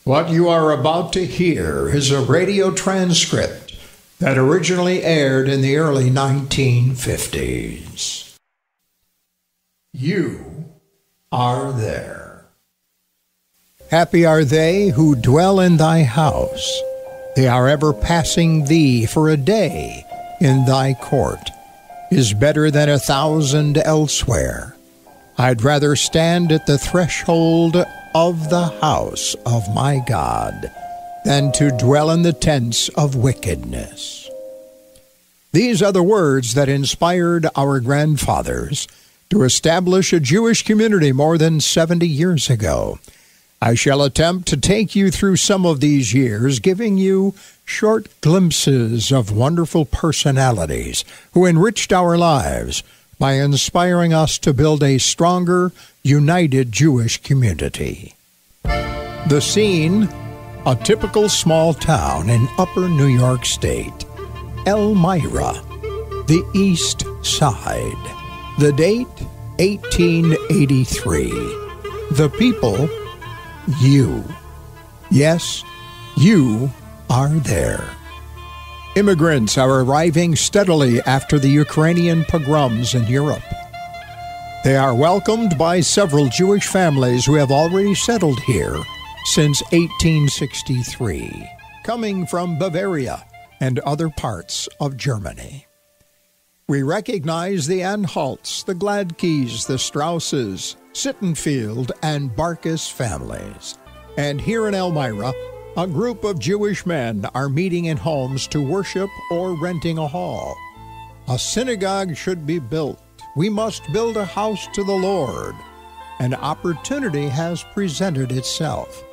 What you are about to hear is a radio transcript that originally aired in the early 1950s. You are there. Happy are they who dwell in thy house. They are ever passing thee for a day in thy court. Is better than 1,000 elsewhere. I'd rather stand at the threshold of the house of my God than to dwell in the tents of wickedness. These are the words that inspired our grandfathers to establish a Jewish community more than 70 years ago. I shall attempt to take you through some of these years, giving you short glimpses of wonderful personalities who enriched our lives by inspiring us to build a stronger, united Jewish community. The scene, a typical small town in upper New York State, Elmira, the East Side. The date, 1883. The people, you. Yes, you are there. Immigrants are arriving steadily after the Ukrainian pogroms in Europe. They are welcomed by several Jewish families who have already settled here since 1863, coming from Bavaria and other parts of Germany. We recognize the Anhalts, the Gladkeys, the Strausses, Sittenfeld, and Barkas families. And here in Elmira, a group of Jewish men are meeting in homes to worship or renting a hall. A synagogue should be built. We must build a house to the Lord. An opportunity has presented itself.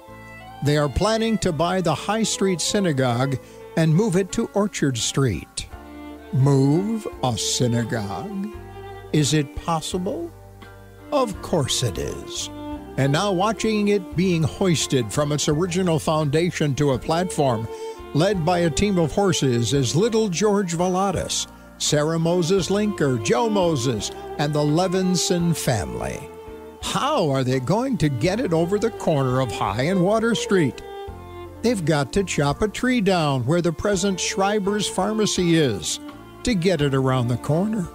They are planning to buy the High Street Synagogue and move it to Orchard Street. Move a synagogue? Is it possible? Of course it is. And now watching it being hoisted from its original foundation to a platform, led by a team of horses, is little George Valadas, Sarah Moses Linker, Joe Moses, and the Levinson family. How are they going to get it over the corner of High and Water Street? They've got to chop a tree down where the present Schreiber's Pharmacy is to get it around the corner.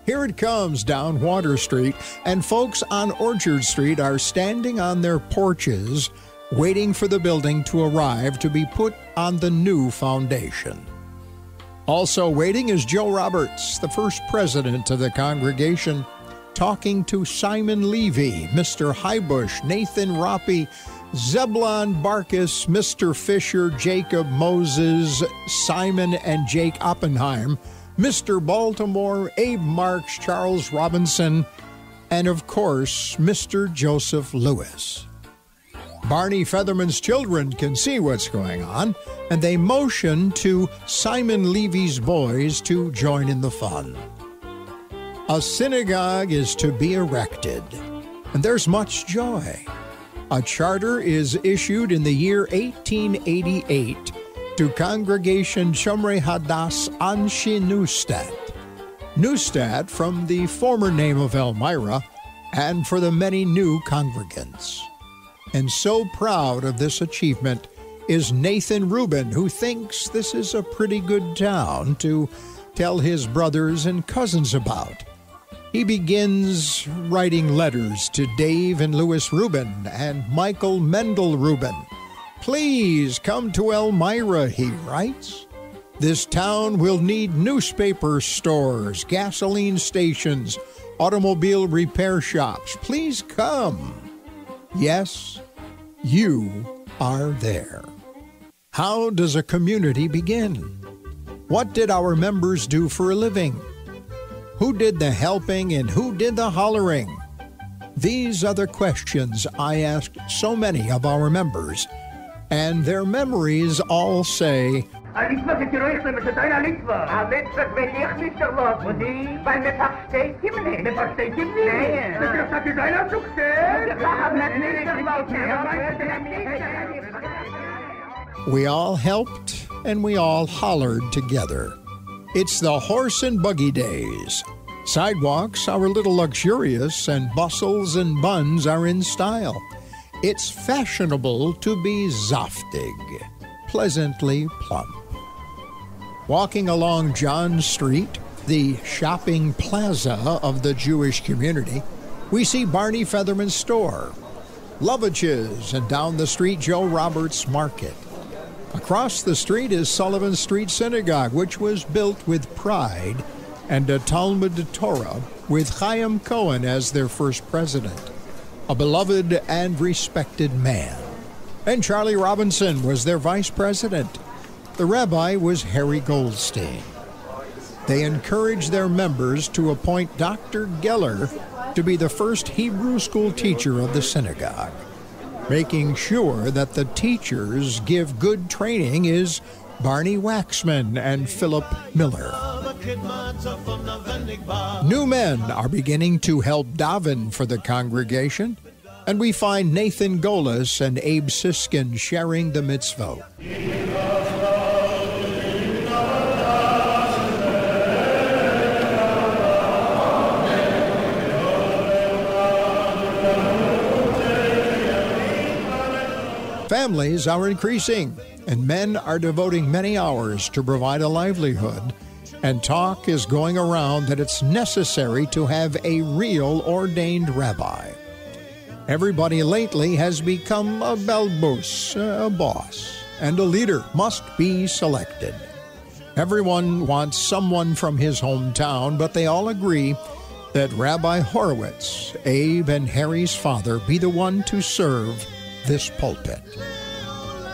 Here it comes down Water Street, and folks on Orchard Street are standing on their porches waiting for the building to arrive to be put on the new foundation. Also waiting is Joe Roberts, the first president of the congregation, talking to Simon Levy, Mr. Highbush, Nathan Roppy, Zebulon Barkas, Mr. Fisher, Jacob Moses, Simon and Jake Oppenheim, Mr. Baltimore, Abe Marks, Charles Robinson, and of course, Mr. Joseph Lewis. Barney Featherman's children can see what's going on, and they motion to Simon Levy's boys to join in the fun. A synagogue is to be erected, and there's much joy. A charter is issued in the year 1888 to Congregation Shomrei Hadass Anshe Neustadt. Neustadt from the former name of Elmira, and for the many new congregants. And so proud of this achievement is Nathan Rubin, who thinks this is a pretty good town to tell his brothers and cousins about. He begins writing letters to Dave and Louis Rubin and Michael Mendel Rubin. Please come to Elmira, he writes. This town will need newspaper stores, gasoline stations, automobile repair shops. Please come. Yes, you are there. How does a community begin? What did our members do for a living? Who did the helping and who did the hollering? These are the questions I asked so many of our members, and their memories all say, we all helped and we all hollered together. It's the horse and buggy days. Sidewalks are a little luxurious and bustles and buns are in style. It's fashionable to be zaftig, pleasantly plump. Walking along John Street, the shopping plaza of the Jewish community, we see Barney Featherman's store, Lovich's, and down the street, Joe Roberts Market. Across the street is Sullivan Street Synagogue, which was built with pride, and a Talmud Torah with Chaim Cohen as their first president, a beloved and respected man. And Charlie Robinson was their vice president. The rabbi was Harry Goldstein. They encouraged their members to appoint Dr. Geller to be the first Hebrew school teacher of the synagogue. Making sure that the teachers give good training is Barney Waxman and Philip Miller. New men are beginning to help daven for the congregation, and we find Nathan Golas and Abe Siskin sharing the mitzvot. Families are increasing, and men are devoting many hours to provide a livelihood, and talk is going around that it's necessary to have a real ordained rabbi. Everybody lately has become a belbus, a boss, and a leader must be selected. Everyone wants someone from his hometown, but they all agree that Rabbi Horowitz, Abe and Harry's father, be the one to serve this pulpit.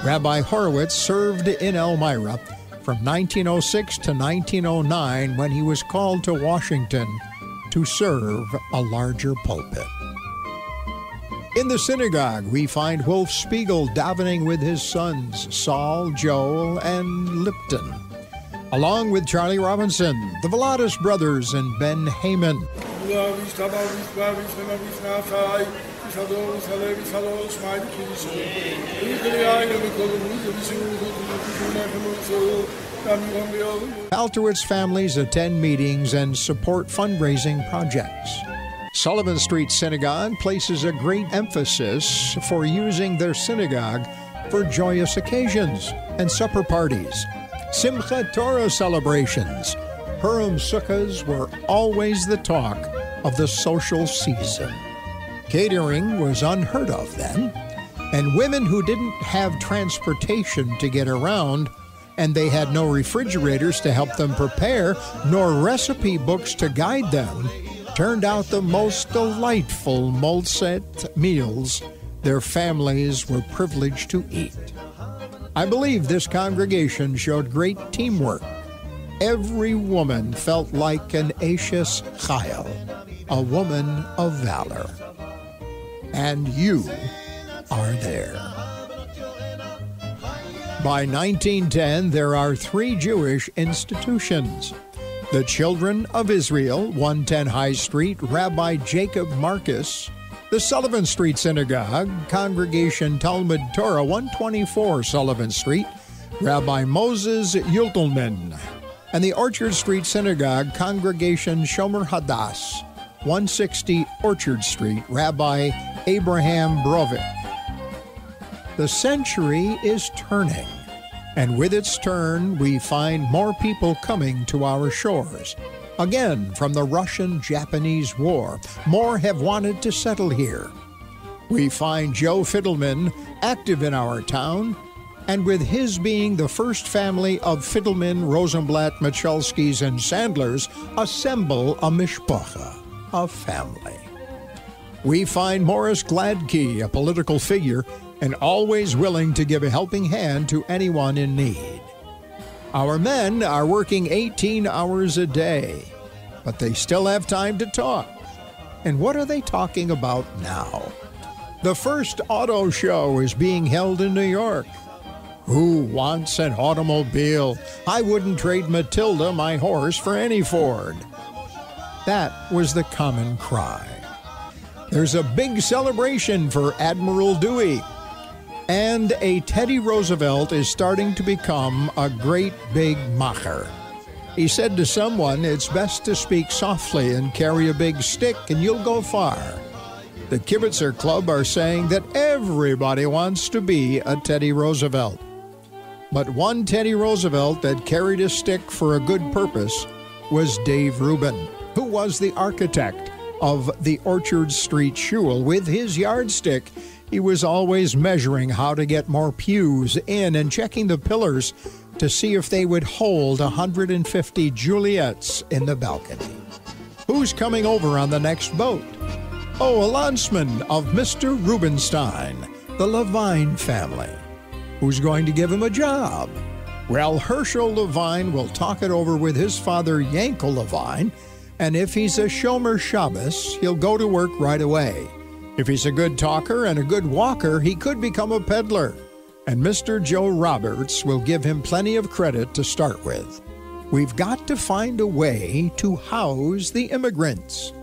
Rabbi Horowitz served in Elmira from 1906 to 1909 when he was called to Washington to serve a larger pulpit. In the synagogue, we find Wolf Spiegel davening with his sons, Saul, Joel, and Lipton, along with Charlie Robinson, the Vladas brothers, and Ben Heyman. Alterowitz families attend meetings and support fundraising projects. Sullivan Street Synagogue places a great emphasis for using their synagogue for joyous occasions and supper parties, Simchat Torah celebrations. Purim Sukkahs were always the talk of the social season. Catering was unheard of then, and women who didn't have transportation to get around, and they had no refrigerators to help them prepare, nor recipe books to guide them, turned out the most delightful Molset meals their families were privileged to eat. I believe this congregation showed great teamwork. Every woman felt like an Ashes Chayil, a woman of valor. And you are there. By 1910, there are 3 Jewish institutions. The Children of Israel, 110 High Street, Rabbi Jacob Marcus. The Sullivan Street Synagogue, Congregation Talmud Torah, 124 Sullivan Street, Rabbi Moses Yultelman. And the Orchard Street Synagogue, Congregation Shomer Hadass, 160 Orchard Street, Rabbi Abraham Brovik. The century is turning, and with its turn, we find more people coming to our shores. Again, from the Russian-Japanese War, more have wanted to settle here. We find Joe Fiddleman active in our town, and with his being the first family of Fiddleman, Rosenblatt, Michalskis, and Sandlers, assemble a mishpacha, a family. We find Morris Gladkey, a political figure, and always willing to give a helping hand to anyone in need. Our men are working 18 hours a day, but they still have time to talk. And what are they talking about now? The first auto show is being held in New York. Who wants an automobile? I wouldn't trade Matilda, my horse, for any Ford. That was the common cry. There's a big celebration for Admiral Dewey. And a Teddy Roosevelt is starting to become a great big macher. He said to someone, it's best to speak softly and carry a big stick and you'll go far. The Kibitzer Club are saying that everybody wants to be a Teddy Roosevelt. But one Teddy Roosevelt that carried a stick for a good purpose was Dave Rubin, who was the architect of the Orchard Street Shul. With his yardstick, he was always measuring how to get more pews in and checking the pillars to see if they would hold 150 Juliets in the balcony. Who's coming over on the next boat? Oh, a landsman of Mr. Rubenstein, the Levine family. Who's going to give him a job? Well, Herschel Levine will talk it over with his father, Yankel Levine, and if he's a Shomer Shabbos, he'll go to work right away. If he's a good talker and a good walker, he could become a peddler. And Mr. Joe Roberts will give him plenty of credit to start with. We've got to find a way to house the immigrants.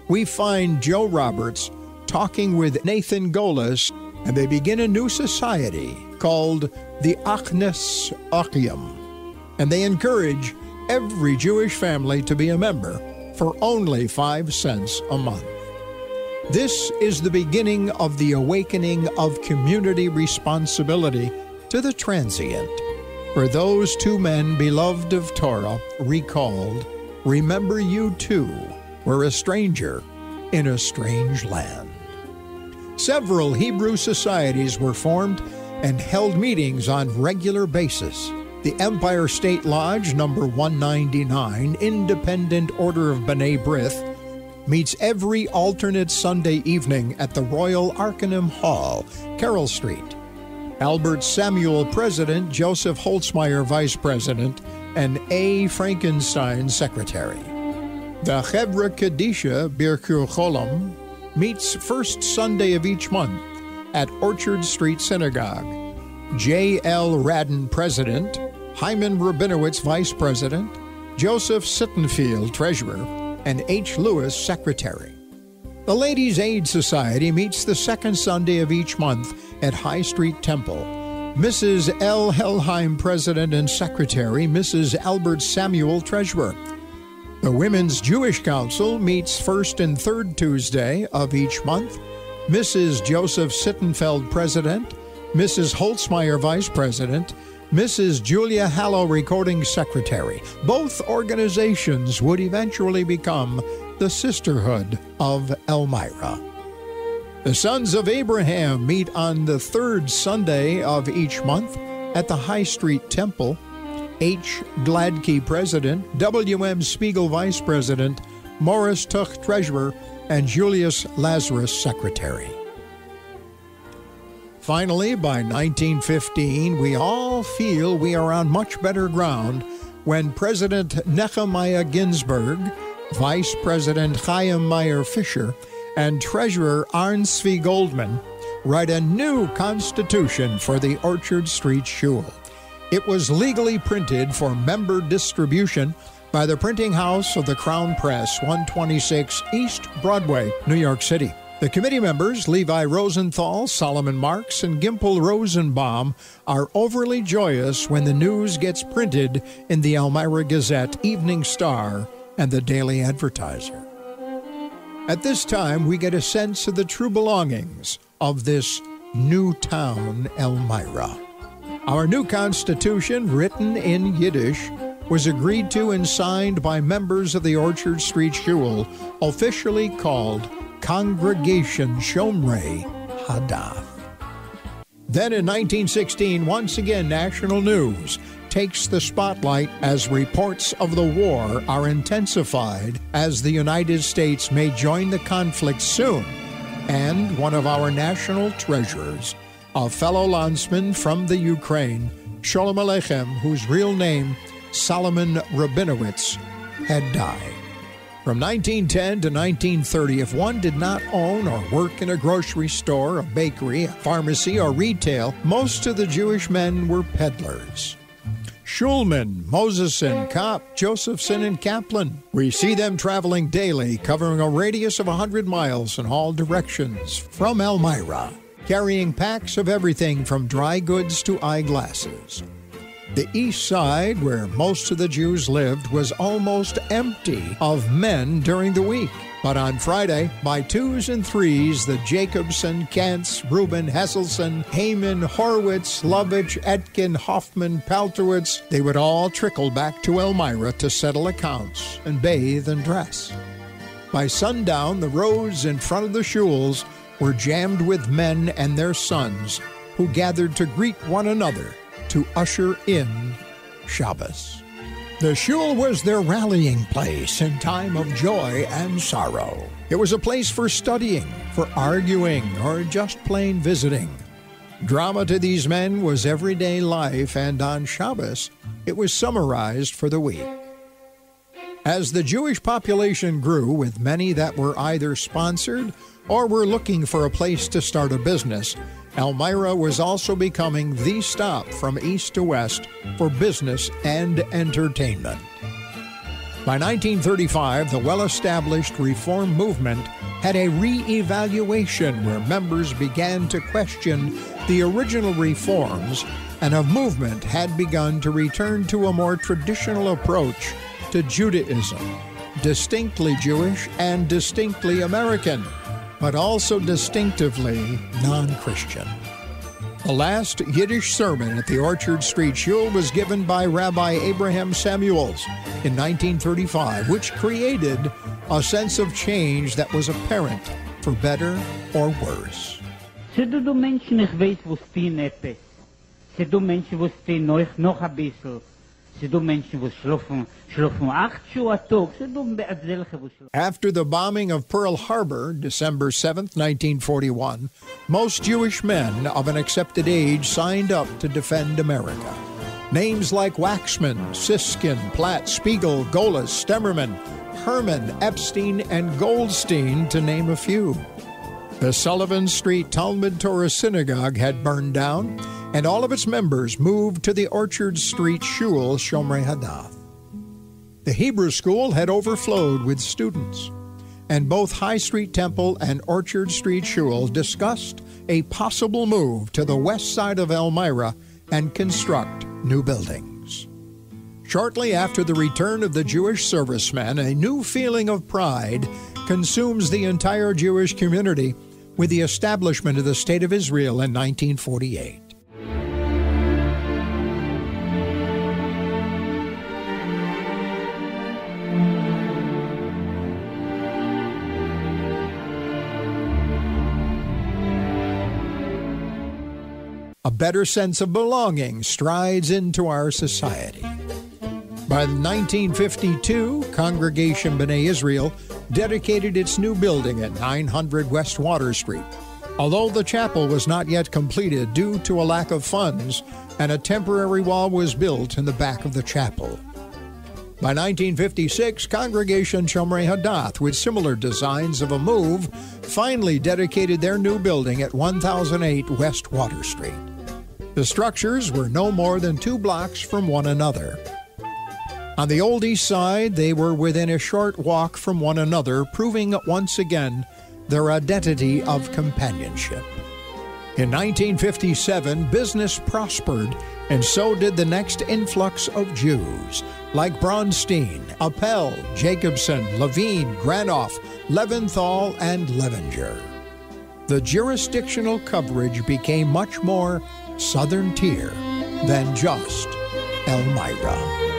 We find Joe Roberts talking with Nathan Golas, and they begin a new society called the Achnes Achim. And they encourage every Jewish family to be a member for only 5 cents a month. This is the beginning of the awakening of community responsibility to the transient. For those 2 men beloved of Torah recalled, "Remember you too were a stranger in a strange land." Several Hebrew societies were formed and held meetings on regular basis. The Empire State Lodge, number 199, Independent Order of B'nai B'rith, meets every alternate Sunday evening at the Royal Arcanum Hall, Carroll Street. Albert Samuel President, Joseph Holtzmeier Vice President, and A. Frankenstein Secretary. The Chevra Kadisha Birkur Cholam meets first Sunday of each month at Orchard Street Synagogue. J. L. Radden President, Hyman Rabinowitz Vice President, Joseph Sittenfield Treasurer, and H. Lewis Secretary. The Ladies' Aid Society meets the second Sunday of each month at High Street Temple. Mrs. L. Helheim President and Secretary, Mrs. Albert Samuel Treasurer. The Women's Jewish Council meets first and third Tuesday of each month. Mrs. Joseph Sittenfeld President, Mrs. Holtzmeier Vice President, Mrs. Julia Hallow Recording Secretary. Both organizations would eventually become the Sisterhood of Elmira. The Sons of Abraham meet on the third Sunday of each month at the High Street Temple. H. Gladkey President, W.M. Spiegel Vice President, Morris Tuch Treasurer, and Julius Lazarus Secretary. Finally, by 1915, we all feel we are on much better ground when President Nehemiah Ginsburg, Vice President Chaim Meyer Fisher, and Treasurer Arne Zvi Goldman write a new constitution for the Orchard Street Shul. It was legally printed for member distribution by the printing house of the Crown Press, 126 East Broadway, New York City. The committee members, Levi Rosenthal, Solomon Marks, and Gimple Rosenbaum, are overly joyous when the news gets printed in the Elmira Gazette, Evening Star, and the Daily Advertiser. At this time, we get a sense of the true belongings of this new town, Elmira. Our new Constitution, written in Yiddish, was agreed to and signed by members of the Orchard Street Shul, officially called Congregation Shomrei Hadath. Then in 1916, once again, national news takes the spotlight as reports of the war are intensified as the United States may join the conflict soon. And one of our national treasures, a fellow landsman from the Ukraine, Sholem Aleichem, whose real name, Solomon Rabinowitz, had died. From 1910 to 1930, if one did not own or work in a grocery store, a bakery, a pharmacy, or retail, most of the Jewish men were peddlers. Schulman, Moseson, Kopp, Josephson, and Kaplan. We see them traveling daily, covering a radius of 100 miles in all directions from Elmira, carrying packs of everything from dry goods to eyeglasses. The east side, where most of the Jews lived, was almost empty of men during the week. But on Friday, by twos and threes, the Jacobson, Kantz, Reuben, Hesselson, Heyman, Horwitz, Lovich, Etkin, Hoffman, Paltrowitz, they would all trickle back to Elmira to settle accounts and bathe and dress. By sundown, the roads in front of the shuls were jammed with men and their sons who gathered to greet one another to usher in Shabbos. The shul was their rallying place in time of joy and sorrow. It was a place for studying, for arguing, or just plain visiting. Drama to these men was everyday life, and on Shabbos, it was summarized for the week. As the Jewish population grew, with many that were either sponsored or were looking for a place to start a business, Elmira was also becoming the stop from east to west for business and entertainment. By 1935, the well-established reform movement had a re-evaluation where members began to question the original reforms, and a movement had begun to return to a more traditional approach to Judaism, distinctly Jewish and distinctly American, but also distinctively non-Christian. The last Yiddish sermon at the Orchard Street Shul was given by Rabbi Abraham Samuels in 1935, which created a sense of change that was apparent for better or worse. Se du Menschen nicht weiß, wo stehen etwas. Se du Menschen, wo stehen noch ein bisschen. Se du Menschen, wo schlafen 8 Stunden am Tag. Se du solche, wo schlafen. After the bombing of Pearl Harbor, December 7, 1941, most Jewish men of an accepted age signed up to defend America. Names like Waxman, Siskin, Platt, Spiegel, Golas, Stemmerman, Herman, Epstein, and Goldstein, to name a few. The Sullivan Street Talmud Torah Synagogue had burned down, and all of its members moved to the Orchard Street Shul Shomrei Hadath. The Hebrew school had overflowed with students, and both High Street Temple and Orchard Street Shul discussed a possible move to the west side of Elmira and construct new buildings. Shortly after the return of the Jewish servicemen, a new feeling of pride consumes the entire Jewish community with the establishment of the State of Israel in 1948. A better sense of belonging strides into our society. By 1952, Congregation B'nai Israel dedicated its new building at 900 West Water Street. Although the chapel was not yet completed due to a lack of funds, and a temporary wall was built in the back of the chapel. By 1956, Congregation Shomrei Hadath, with similar designs of a move, finally dedicated their new building at 1008 West Water Street. The structures were no more than 2 blocks from one another. On the Old East Side, they were within a short walk from one another, proving once again their identity of companionship. In 1957, business prospered, and so did the next influx of Jews, like Bronstein, Appel, Jacobson, Levine, Granoff, Leventhal, and Levenger. The jurisdictional coverage became much more Southern tier than just Elmira.